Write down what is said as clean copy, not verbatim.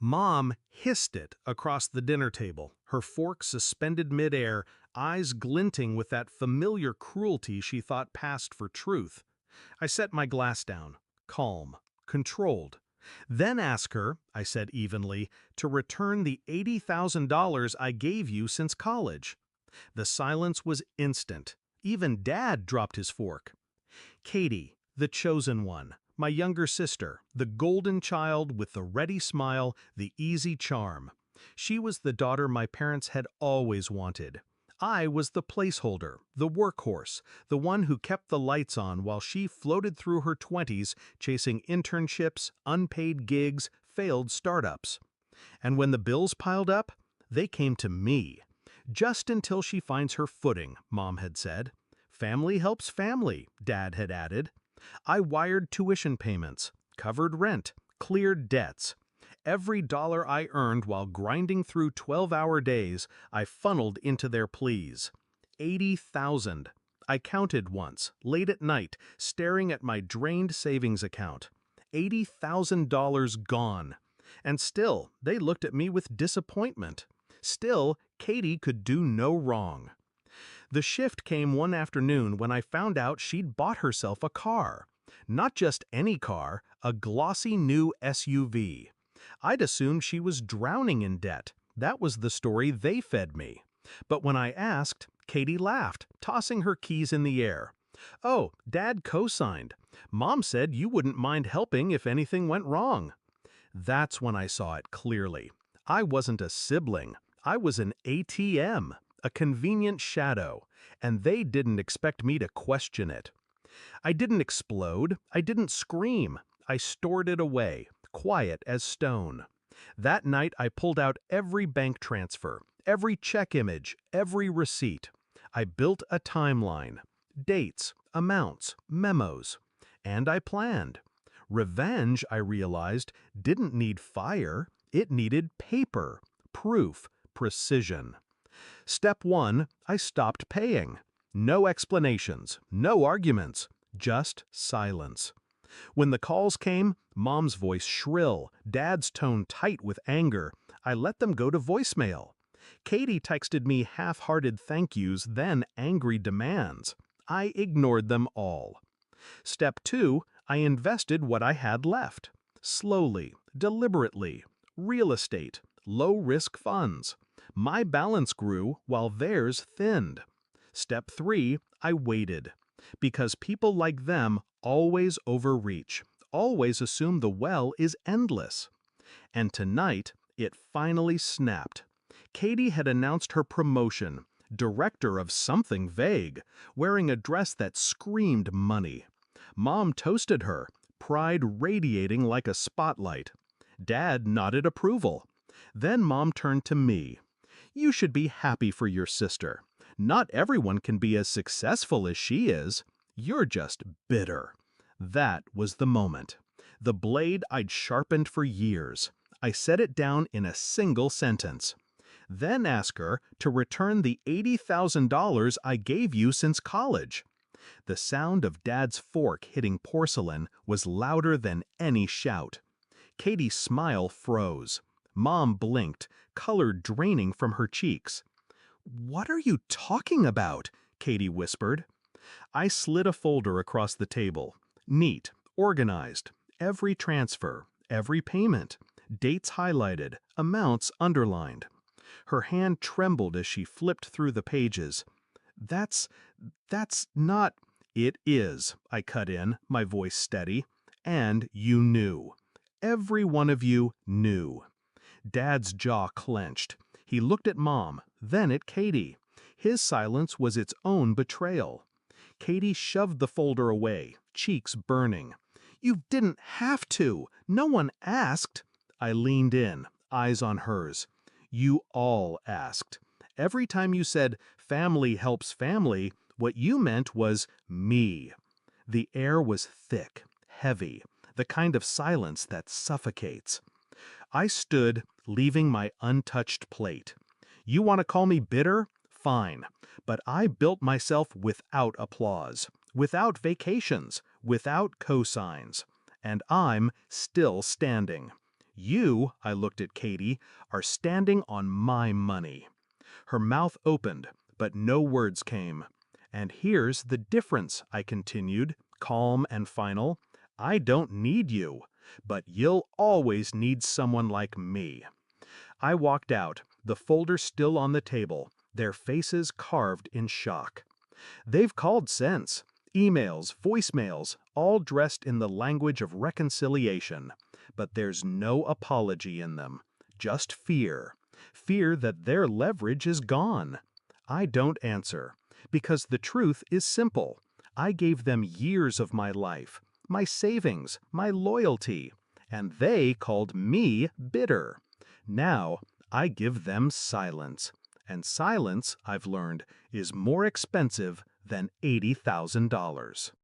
Mom hissed it across the dinner table, her fork suspended midair, eyes glinting with that familiar cruelty she thought passed for truth. I set my glass down, calm, controlled. Then ask her, I said evenly, to return the $80,000 I gave you since college. The silence was instant. Even Dad dropped his fork. Katie, the chosen one, my younger sister, the golden child with the ready smile, the easy charm. She was the daughter my parents had always wanted. I was the placeholder, the workhorse, the one who kept the lights on while she floated through her 20s chasing internships, unpaid gigs, failed startups. And when the bills piled up, they came to me. Just until she finds her footing, Mom had said. Family helps family, Dad had added. I wired tuition payments, covered rent, cleared debts. Every dollar I earned while grinding through 12-hour days, I funneled into their pleas. 80,000. I counted once, late at night, staring at my drained savings account. $80,000 gone. And still, they looked at me with disappointment. Still, Katie could do no wrong. The shift came one afternoon when I found out she'd bought herself a car. Not just any car, a glossy new SUV. I'd assumed she was drowning in debt. That was the story they fed me. But when I asked, Katie laughed, tossing her keys in the air. "Oh, Dad co-signed. Mom said you wouldn't mind helping if anything went wrong." That's when I saw it clearly. I wasn't a sibling. I was an ATM, a convenient shadow, and they didn't expect me to question it. I didn't explode. I didn't scream. I stored it away, quiet as stone. That night I pulled out every bank transfer, every check image, every receipt. I built a timeline, dates, amounts, memos. And I planned. Revenge, I realized, didn't need fire. It needed paper, proof, precision. Step 1, I stopped paying. No explanations, no arguments, just silence. When the calls came, Mom's voice shrill, Dad's tone tight with anger, I let them go to voicemail. Katie texted me half-hearted thank yous, then angry demands. I ignored them all. Step 2, I invested what I had left. Slowly, deliberately. Real estate, low-risk funds. My balance grew while theirs thinned. Step 3, I waited. Because people like them always overreach, always assume the well is endless. And tonight, it finally snapped. Katie had announced her promotion, director of something vague, wearing a dress that screamed money. Mom toasted her, pride radiating like a spotlight. Dad nodded approval. Then Mom turned to me. "You should be happy for your sister. Not everyone can be as successful as she is. You're just bitter." That was the moment. The blade I'd sharpened for years. I set it down in a single sentence. Then ask her to return the $80,000 I gave you since college. The sound of Dad's fork hitting porcelain was louder than any shout. Katie's smile froze. Mom blinked, color draining from her cheeks. "What are you talking about?" Katie whispered. I slid a folder across the table. Neat, organized. Every transfer, every payment. Dates highlighted, amounts underlined. Her hand trembled as she flipped through the pages. That's not... "It is," I cut in, my voice steady. "And you knew. Every one of you knew." Dad's jaw clenched. He looked at Mom, then at Katie. His silence was its own betrayal. Katie shoved the folder away, cheeks burning. "You didn't have to. No one asked." I leaned in, eyes on hers. "You all asked. Every time you said, 'family helps family,' what you meant was me." The air was thick, heavy, the kind of silence that suffocates. I stood, leaving my untouched plate. "You want to call me bitter? Fine. But I built myself without applause, without vacations, without cosigns. And I'm still standing. You, I looked at Katie, are standing on my money. Her mouth opened, but no words came. And here's the difference, I continued, calm and final. I don't need you, but you'll always need someone like me. I walked out, the folder still on the table, their faces carved in shock. They've called since. Emails, voicemails, all dressed in the language of reconciliation. But there's no apology in them. Just fear. Fear that their leverage is gone. I don't answer. Because the truth is simple. I gave them years of my life, my savings, my loyalty. And they called me bitter. Now, I give them silence. And silence, I've learned, is more expensive than $80,000.